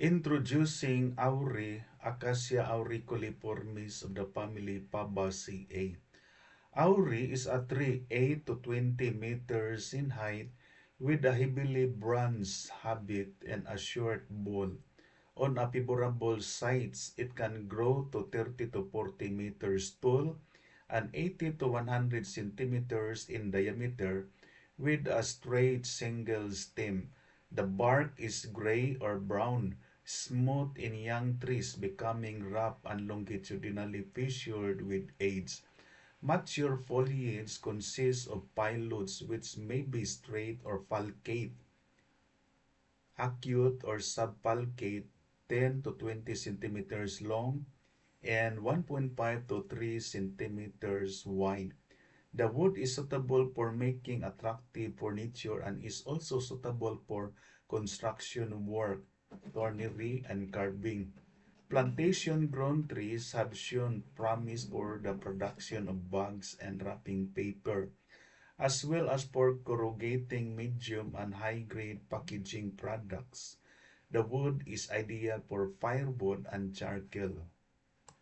Introducing Auri, Acacia auriculaformis of the family Fabaceae. Auri is a tree 8 to 20 meters in height with a heavily branched habit and a short bole. On a favorable sites, it can grow to 30 to 40 meters tall and 80 to 100 centimeters in diameter with a straight single stem. The bark is gray or brown, smooth in young trees, becoming rough and longitudinally fissured with age. Mature foliage consists of phyllodes which may be straight or falcate, acute or subfalcate, 10 to 20 centimeters long and 1.5 to 3 centimeters wide. The wood is suitable for making attractive furniture and is also suitable for construction work, joinery, and carving. Plantation-grown trees have shown promise for the production of bags and wrapping paper, as well as for corrugating medium and high-grade packaging products. The wood is ideal for firewood and charcoal.